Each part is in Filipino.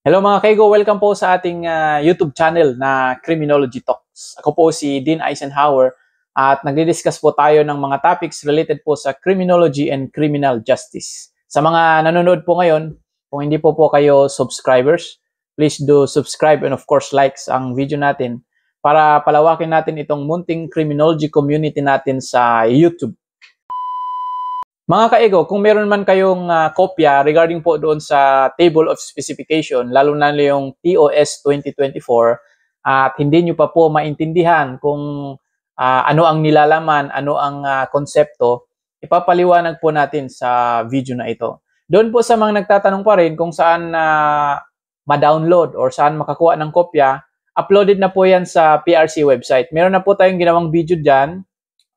Hello mga kaigo, welcome po sa ating YouTube channel na Criminology Talks. Ako po si Dean Eisenhower at nagdi-discuss po tayo ng mga topics related po sa criminology and criminal justice. Sa mga nanonood po ngayon, kung hindi po kayo subscribers, please do subscribe and of course likes ang video natin para palawakin natin itong munting criminology community natin sa YouTube. Mga kaigo, kung meron man kayong kopya regarding po doon sa Table of Specification, lalo na yung TOS 2024, at hindi nyo pa po maintindihan kung ano ang nilalaman, ano ang konsepto, ipapaliwanag po natin sa video na ito. Doon po sa mga nagtatanong pa rin kung saan ma-download or saan makakuha ng kopya, uploaded na po yan sa PRC website. Meron na po tayong ginawang video dyan.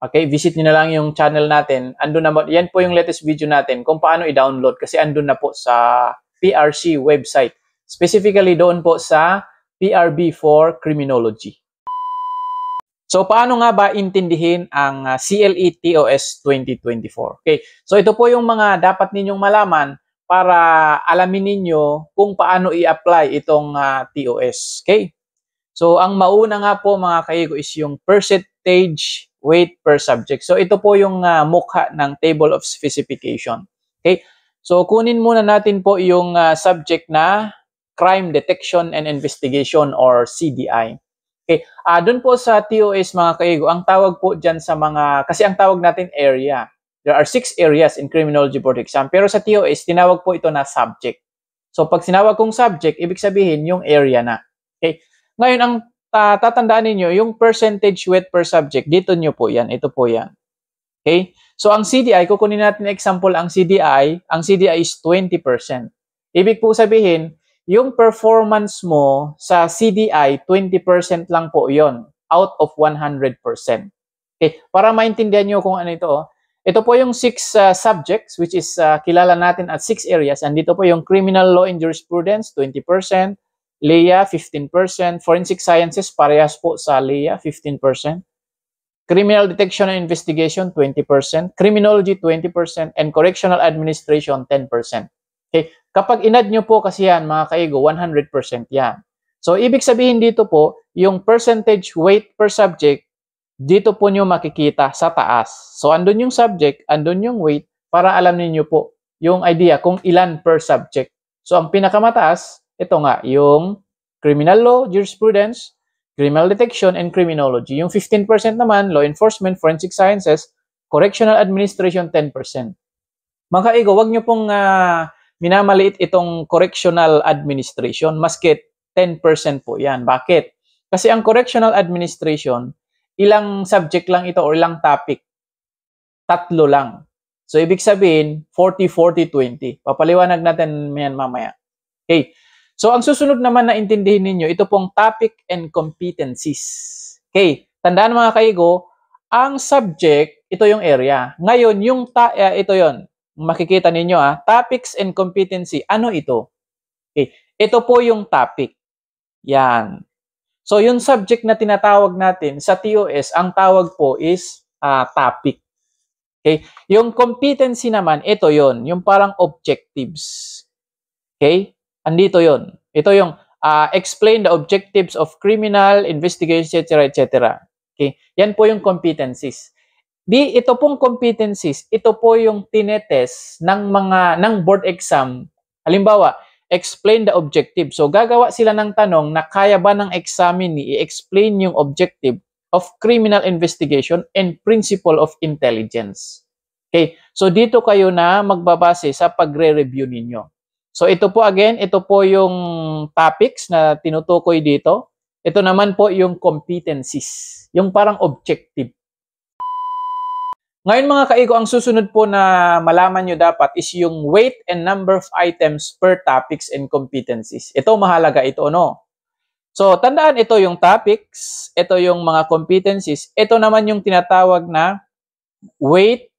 Okay, visit niyo na lang yung channel natin. Andun na, yan po yung latest video natin kung paano i-download kasi andun na po sa PRC website. Specifically doon po sa PRB for Criminology. So, paano nga ba intindihin ang CLE TOS 2024? Okay, so ito po yung mga dapat ninyong malaman para alamin ninyo kung paano i-apply itong TOS. Okay, so ang mauna nga po mga kaigo is yung percentage weight per subject. So ito po yung mukha ng table of specification. Okay? So kunin muna natin po yung subject na crime detection and investigation or CDI. Okay? Doon po sa TOS mga kaigo, ang tawag po diyan sa mga, kasi ang tawag natin area. There are 6 areas in criminology board exam. Pero sa TOS, tinawag po ito na subject. So pag sinawag kong subject, ibig sabihin yung area na. Okay? Ngayon, ang tatandaan niyo yung percentage weight per subject, dito nyo po yan, ito po yan. Okay? So, ang CDI, kukunin natin example, ang CDI is 20%. Ibig po sabihin, yung performance mo sa CDI, 20% lang po yon out of 100%. Okay? Para maintindihan nyo kung ano ito, ito po yung 6 subjects, which is kilala natin at 6 areas. Andito po yung criminal law and jurisprudence, 20%. LEA, 15%. Forensic Sciences, parehas po sa LEA, 15%. Criminal Detection and Investigation, 20%. Criminology, 20%. And Correctional Administration, 10%. Okay? Kapag inad nyo po kasi yan, mga kaigo, 100% yan. So, ibig sabihin dito po, yung percentage weight per subject, dito po nyo makikita sa taas. So, andun yung subject, andun yung weight, para alam niyo po yung idea kung ilan per subject. So, ang pinakamataas, ito nga, yung criminal law, jurisprudence, criminal detection, and criminology. Yung 15% naman, law enforcement, forensic sciences, correctional administration, 10%. Mga kaigo, wag nyo pong minamaliit itong correctional administration, maski 10% po yan. Bakit? Kasi ang correctional administration, ilang subject lang ito or ilang topic? 3 lang. So, ibig sabihin, 40-40-20. Papaliwanag natin yan mamaya. Okay. So, ang susunod naman na intindihin ninyo, ito pong topic and competencies. Okay, tandaan mga kaigo, ang subject, ito yung area. Ngayon, yung ito yon, makikita ninyo topics and competency. Ano ito? Okay, ito po yung topic. Yan. So, yung subject na tinatawag natin sa TOS, ang tawag po is topic. Okay, yung competency naman, ito yon, yung parang objectives. Okay? Andito yon. Ito yung explain the objectives of criminal investigation, etc., etc. Okay? Yan po yung competencies. Ito pong competencies, ito po yung tinetest ng board exam. Halimbawa, explain the objective. So, gagawa sila ng tanong na kaya ba ng examinee i-explain yung objective of criminal investigation and principle of intelligence. Okay? So, dito kayo na magbabase sa pagre-review ninyo. So, ito po again, ito po yung topics na tinutukoy dito. Ito naman po yung competencies, yung parang objective. Ngayon mga kaigo, ang susunod po na malaman nyo dapat is yung weight and number of items per topics and competencies. Ito mahalaga ito, no? So, tandaan ito yung topics, ito yung mga competencies, ito naman yung tinatawag na weight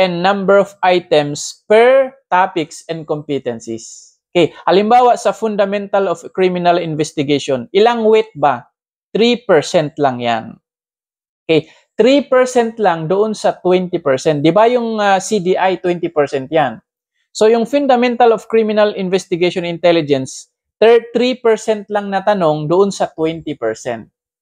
and number of items per topics and competencies. Okay, halimbawa sa fundamental of criminal investigation, ilang weight ba? 3% lang yan. Okay, 3% lang doon sa 20%. Di ba yung CDI 20% yan? So yung fundamental of criminal investigation intelligence, 3% lang na tanong doon sa 20%.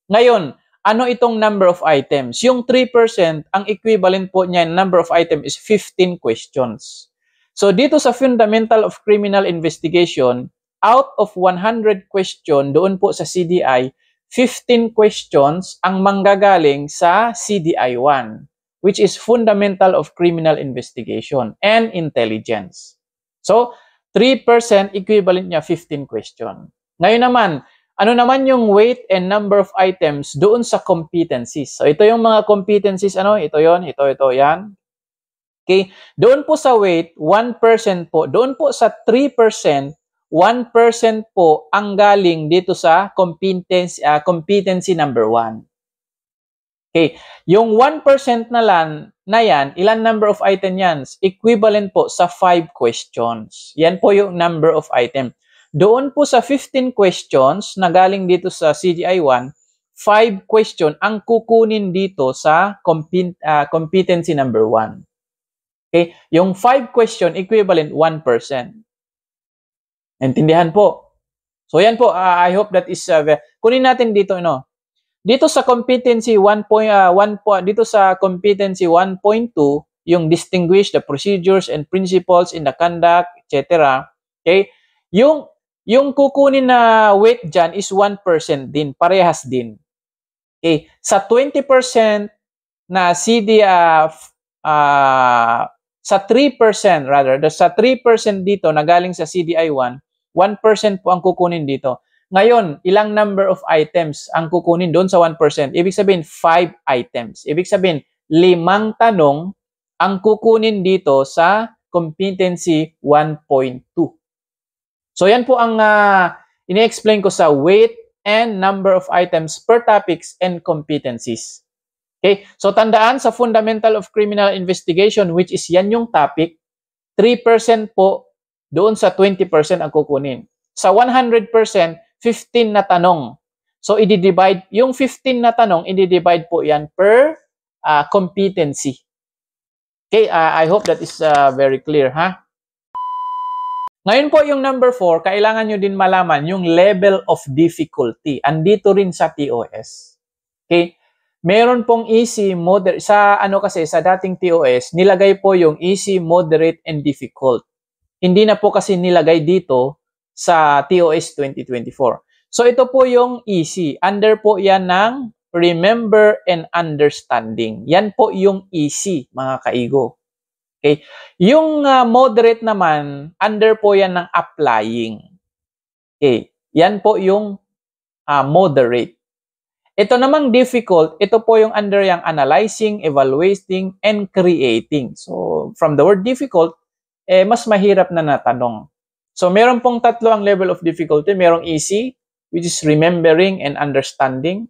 Ngayon, ano itong number of items? Yung 3%, ang equivalent po niya, number of items is 15 questions. So dito sa Fundamental of Criminal Investigation, out of 100 question doon po sa CDI, 15 questions ang manggagaling sa CDI 1, which is Fundamental of Criminal Investigation and Intelligence. So, 3% equivalent niya 15 question. Ngayon naman, ano naman yung weight and number of items doon sa competencies? So, ito yung mga competencies, ano? Ito yon, ito, yan. Okay? Doon po sa weight, 1% po. Doon po sa 3%, 1% po ang galing dito sa competency number 1. Okay. Yung 1% na yan, ilan number of item yan? Equivalent po sa 5 questions. Yan po yung number of item. Doon po sa 15 questions na galing dito sa CGI 1, 5 question ang kukunin dito sa competency number 1. Okay? Yung 5 question equivalent 1%. Intindihan po? So yan po, I hope that is kunin natin dito dito sa competency 1.1 dito sa competency 1.2 yung distinguish the procedures and principles in the conduct, etc. Okay? Yung kukunin na weight dyan is 1% din, parehas din. Okay? Sa 20% na sa 3% rather, sa 3% dito na galing sa CDI 1, 1% po ang kukunin dito. Ngayon, ilang number of items ang kukunin doon sa 1%? Ibig sabihin, 5 items. Ibig sabihin, 5 tanong ang kukunin dito sa competency 1.2. So, yan po ang ini-explain ko sa weight and number of items per topics and competencies. Okay? So, tandaan sa Fundamental of Criminal Investigation, which is yan yung topic, 3% po doon sa 20% ang kukunin. Sa 100%, 15 na tanong. So, i-divide, yung 15 na tanong, i-divide po yan per competency. Okay, I hope that is very clear, ha? Ngayon po yung number 4, kailangan nyo din malaman yung level of difficulty. Andito rin sa TOS. Okay? Meron pong easy, moderate, sa dating TOS, nilagay po yung easy, moderate, and difficult. Hindi na po kasi nilagay dito sa TOS 2024. So, ito po yung easy. Under po yan ng remember and understanding. Yan po yung easy, mga kaigo. Okay? Yung moderate naman, under po yan ng applying. Okay? Yan po yung moderate. Ito namang difficult, ito po yung under yung analyzing, evaluating, and creating. So, from the word difficult, mas mahirap na natanong. So, meron pong tatlo ang level of difficulty. Merong easy, which is remembering and understanding.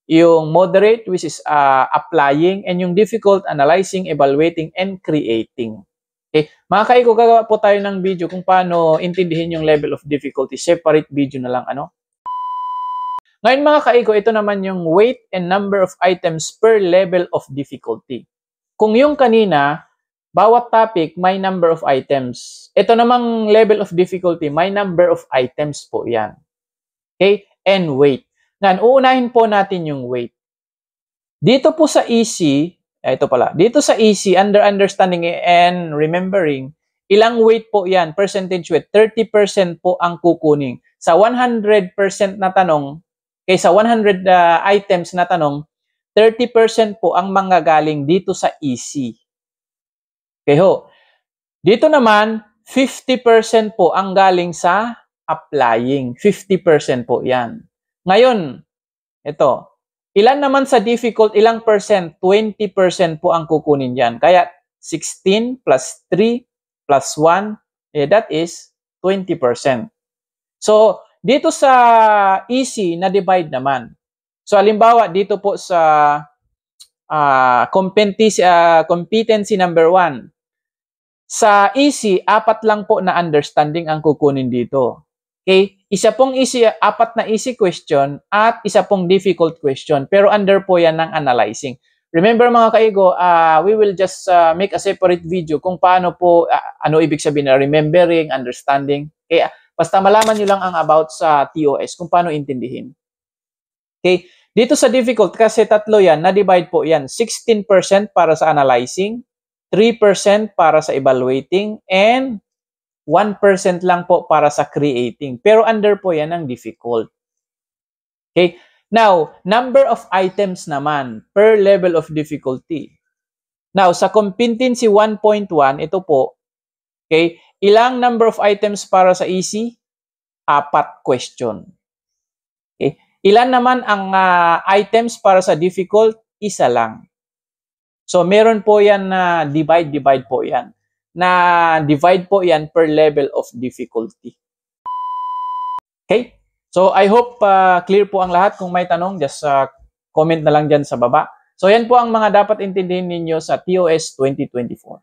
Yung moderate, which is applying. And yung difficult, analyzing, evaluating, and creating. Okay? Mga kaigo, gagawa po tayo ng video kung paano intindihin yung level of difficulty. Separate video na lang, Ngayon, mga kaigo, ito naman yung weight and number of items per level of difficulty. Kung yung kanina, bawat topic may number of items. Ito namang level of difficulty, may number of items po yan. Okay? And weight. Ngayon, uunahin po natin yung weight. Dito po sa easy, dito sa easy, under understanding and remembering, ilang weight po yan? Percentage weight. 30% po ang kukunin. Sa 100% na tanong, sa 100 items na tanong, 30% po ang manggagaling dito sa easy. Okay ho. Dito naman, 50% po ang galing sa applying. 50% po yan. Ngayon, ito. Ilan naman sa difficult, ilang percent? 20% po ang kukunin yan. Kaya 16 plus 3 plus 1, that is 20%. So, dito sa easy, na-divide naman. So, halimbawa, dito po sa competency number 1. Sa easy, 4 lang po na understanding ang kukunin dito. Okay? Isa pong easy, 4 na easy question at isa pong difficult question. Pero under po yan ng analyzing. Remember mga kaigo, we will just make a separate video kung paano po, ano ibig sabihin na remembering, understanding. Okay? Basta malaman nyo lang ang about sa TOS, kung paano intindihin. Okay? Dito sa difficult, kasi tatlo yan, na-divide po yan. 16% para sa analyzing, 3% para sa evaluating, and 1% lang po para sa creating. Pero under po yan ang difficult. Okay? Now, number of items naman per level of difficulty. Now, sa competency 1.1, ito po, okay, ilang number of items para sa easy? 4 question. Okay? Ilan naman ang items para sa difficult? 1 lang. So, meron po yan na divide po yan. Na divide po yan per level of difficulty. Okay? So, I hope clear po ang lahat. Kung may tanong, just comment na lang dyan sa baba. So, yan po ang mga dapat intindihin ninyo sa TOS 2024.